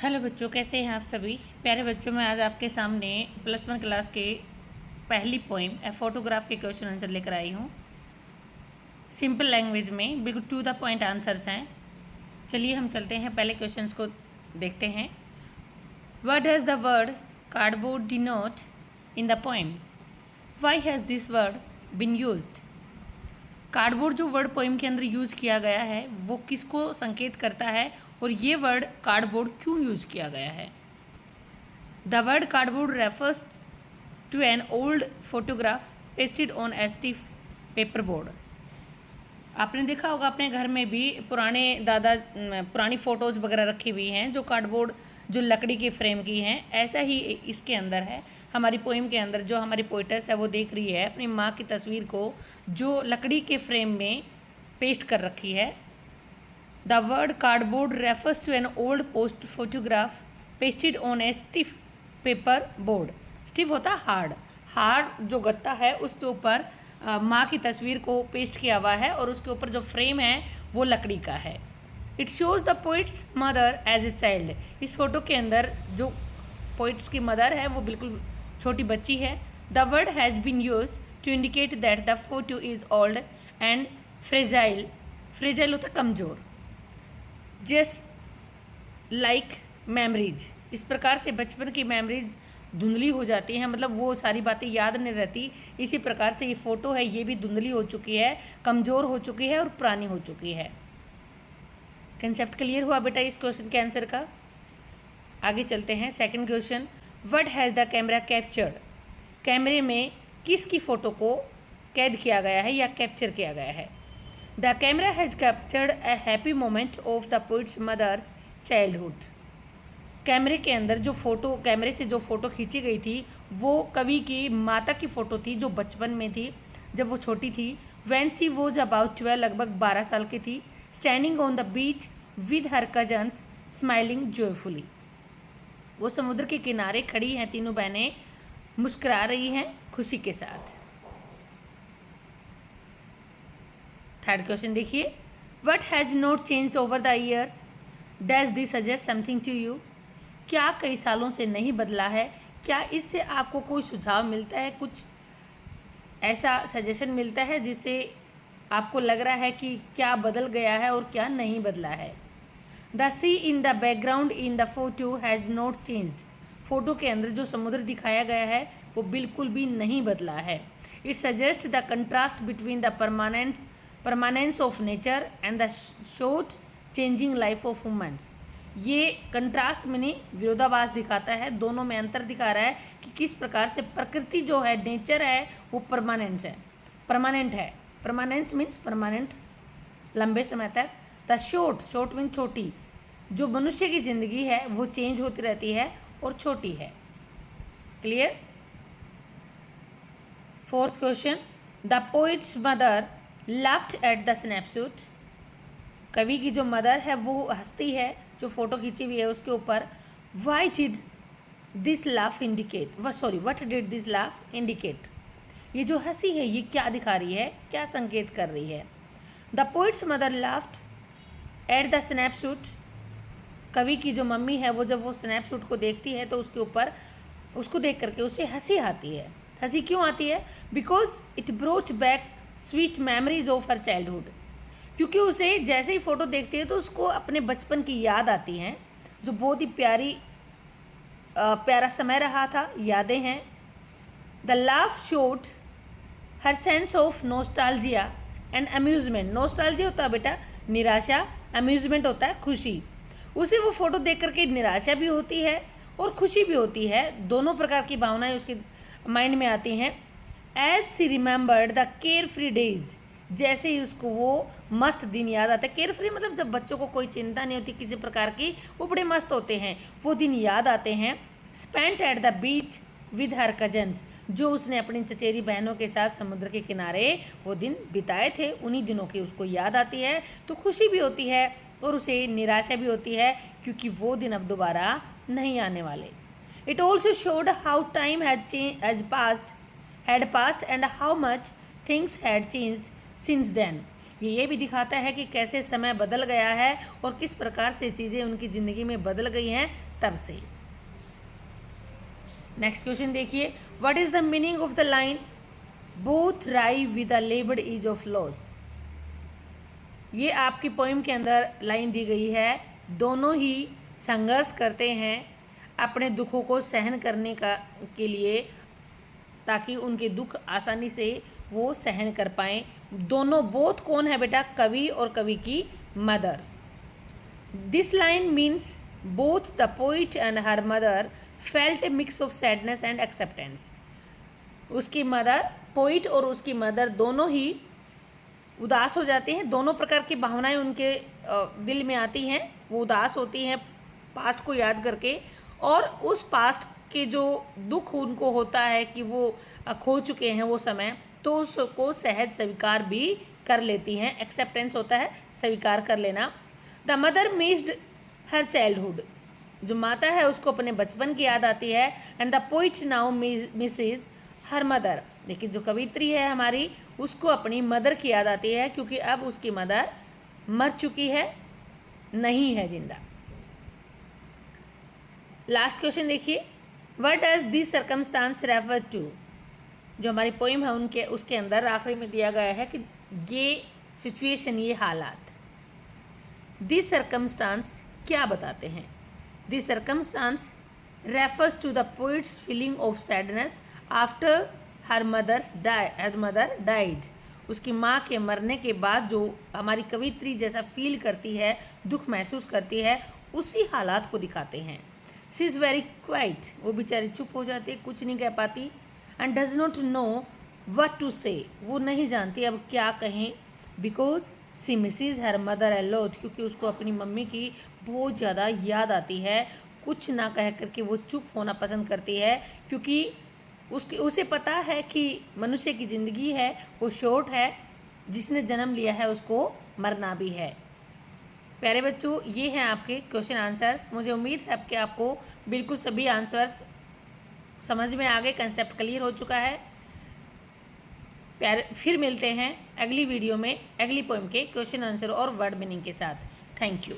Hello बच्चों, कैसे हैं आप सभी प्यारे बच्चों। मैं आज आपके सामने +1 क्लास के पहली पोइम ए फोटोग्राफ के क्वेश्चन आंसर लेकर आई हूँ। सिंपल लैंग्वेज में बिल्कुल टू द पॉइंट आंसर्स हैं। चलिए हम चलते हैं, पहले क्वेश्चंस को देखते हैं। What does the word cardboard denote in the poem? Why has this word been used? Cardboard जो वर्ड पोइम के अंदर यूज़ किया गया है वो किसको संकेत करता है और ये वर्ड कार्डबोर्ड क्यों यूज़ किया गया है? The word cardboard refers to an old photograph pasted on a stiff paper board. आपने देखा होगा अपने घर में भी पुरानी फ़ोटोज़ वगैरह रखी हुई हैं जो कार्डबोर्ड जो लकड़ी के फ्रेम की हैं। ऐसा ही इसके अंदर है, हमारी पोइम के अंदर जो हमारी पोइटस है वो देख रही है अपनी माँ की तस्वीर को जो लकड़ी के फ्रेम में पेस्ट कर रखी है। The word cardboard refers to an old post photograph pasted on a stiff paper board. Stiff होता है हार्ड जो गत्ता है उसके ऊपर माँ की तस्वीर को पेस्ट किया हुआ है और उसके ऊपर जो फ्रेम है वो लकड़ी का है। It shows the poet's mother as a child. इस फोटो के अंदर जो पोइट्स की मदर है वो बिल्कुल छोटी बच्ची है। The word has been use to indicate that the photo is old and fragile. Fragile होता कमज़ोर। जस्ट लाइक मेमोरीज, इस प्रकार से बचपन की मेमोरीज धुंधली हो जाती हैं, मतलब वो सारी बातें याद नहीं रहती। इसी प्रकार से ये फ़ोटो है ये भी धुंधली हो चुकी है, कमज़ोर हो चुकी है और पुरानी हो चुकी है। कंसेप्ट क्लियर हुआ बेटा इस क्वेश्चन के आंसर का? आगे चलते हैं। Second question, what has the camera captured? कैमरे में किसकी फ़ोटो को कैद किया गया है या कैप्चर किया गया है? The camera has captured a happy moment of the poet's mother's childhood. कैमरे के अंदर कैमरे से जो फ़ोटो खींची गई थी वो कवि की माता की फ़ोटो थी जो बचपन में थी, जब वो छोटी थी। व्हेन शी वॉज अबाउट 12, लगभग 12 साल की थी। Standing on the beach with her cousins smiling joyfully. वो समुद्र के किनारे खड़ी हैं, तीनों बहनें मुस्कुरा रही हैं खुशी के साथ। थर्ड क्वेश्चन देखिए, what has not changed over the years? Does this suggest something to you? क्या कई सालों से नहीं बदला है? क्या इससे आपको कोई सुझाव मिलता है, कुछ ऐसा सजेशन मिलता है जिससे आपको लग रहा है कि क्या बदल गया है और क्या नहीं बदला है? The sea in the background in the photo has not changed. Photo के अंदर जो समुद्र दिखाया गया है वो बिल्कुल भी नहीं बदला है। It suggest the contrast between the permanence of nature and the short changing life of womens. ये कंट्रास्ट में विरोधाभास दिखाता है, दोनों में अंतर दिखा रहा है कि किस प्रकार से प्रकृति जो है, नेचर है, वो परमानेंट है। परमानेंस मीन्स परमानेंट, लंबे समय तक। द शॉर्ट मीन्स छोटी। जो मनुष्य की ज़िंदगी है वो चेंज होती रहती है और छोटी है। Clear? Fourth question, the poet's mother laughed at the snapshot. कवि की जो मदर है वो हंसती है जो फोटो खींची हुई है उसके ऊपर। What did this laugh indicate? ये जो हंसी है ये क्या दिखा रही है, क्या संकेत कर रही है? The poet's mother laughed at the snapshot. कवि की जो मम्मी है वो जब वो स्नैपशॉट को देखती है तो उसके ऊपर उसको देख करके उसे हंसी आती है। हंसी क्यों आती है? Because it broach back sweet memories of her childhood. क्योंकि उसे जैसे ही फ़ोटो देखती है तो उसको अपने बचपन की याद आती हैं, जो बहुत ही प्यारा समय रहा था, यादें हैं। The laugh showed her sense of nostalgia and amusement. Nostalgia होता है बेटा निराशा, अम्यूज़मेंट होता है खुशी। उसे वो फ़ोटो देख करके निराशा भी होती है और खुशी भी होती है, दोनों प्रकार की भावनाएं उसके माइंड में आती हैं। As she remembered the care free days, जैसे ही उसको वो मस्त दिन याद आता है। केयर फ्री मतलब जब बच्चों को कोई चिंता नहीं होती किसी प्रकार की, वो बड़े मस्त होते हैं, वो दिन याद आते हैं। Spent at the beach with her cousins, जो उसने अपनी चचेरी बहनों के साथ समुद्र के किनारे वो दिन बिताए थे, उन्हीं दिनों की उसको याद आती है। तो खुशी भी होती है और उसे निराशा भी होती है क्योंकि वो दिन अब दोबारा नहीं आने वाले। It also showed how time had passed and how much things had changed since then. ये भी दिखाता है कि कैसे समय बदल गया है और किस प्रकार से चीज़ें उनकी ज़िंदगी में बदल गई हैं तब से। नेक्स्ट क्वेश्चन देखिए, what is the meaning of the line both rive with a laboured edge of loss. ये आपकी पोइम के अंदर लाइन दी गई है, दोनों ही संघर्ष करते हैं अपने दुखों को सहन करने के लिए, ताकि उनके दुख आसानी से वो सहन कर पाएँ। दोनों बोथ कौन है बेटा, कवि और कवि की mother. This line means both the poet and her mother felt A mix of sadness and acceptance. उसकी मदर, पोइट और उसकी मदर दोनों ही उदास हो जाते हैं, दोनों प्रकार की भावनाएं उनके दिल में आती हैं। वो उदास होती हैं पास्ट को याद करके, और उस पास्ट के जो दुख उनको होता है कि वो खो चुके हैं वो समय, तो उसको सहज स्वीकार भी कर लेती हैं। एक्सेप्टेंस होता है स्वीकार कर लेना। The mother missed her childhood, जो माता है उसको अपने बचपन की याद आती है। And the poet now misses her mother, लेकिन जो कवित्री है हमारी, उसको अपनी मदर की याद आती है, क्योंकि अब उसकी मदर मर चुकी है, नहीं है जिंदा। लास्ट क्वेश्चन देखिए, what does this circumstance refer to. जो हमारी पोइम है उनके उसके अंदर आखिरी में दिया गया है कि ये सिचुएशन, ये हालात, दिस सर्कमस्टांस क्या बताते हैं। This circumstance refers to the poet's feeling of sadness after her mother died. उसकी माँ के मरने के बाद जो हमारी कवित्री जैसा फील करती है, दुख महसूस करती है, उसी हालात को दिखाते हैं। शी इज़ वेरी क्वाइट, वो बेचारी चुप हो जाती है, कुछ नहीं कह पाती। And does not know what to say, वो नहीं जानती अब क्या कहें। Because she misses her mother a lot, क्योंकि उसको अपनी मम्मी की बहुत ज़्यादा याद आती है। कुछ ना कह करके वो चुप होना पसंद करती है, क्योंकि उसे पता है कि मनुष्य की ज़िंदगी है वो शॉर्ट है, जिसने जन्म लिया है उसको मरना भी है। प्यारे बच्चों, ये हैं आपके क्वेश्चन आंसर्स। मुझे उम्मीद है कि आपको बिल्कुल सभी आंसर्स समझ में आ गए, कंसेप्ट क्लियर हो चुका है। प्यारे, फिर मिलते हैं अगली वीडियो में अगली पोएम के क्वेश्चन आंसर और वर्ड मीनिंग के साथ। Thank you.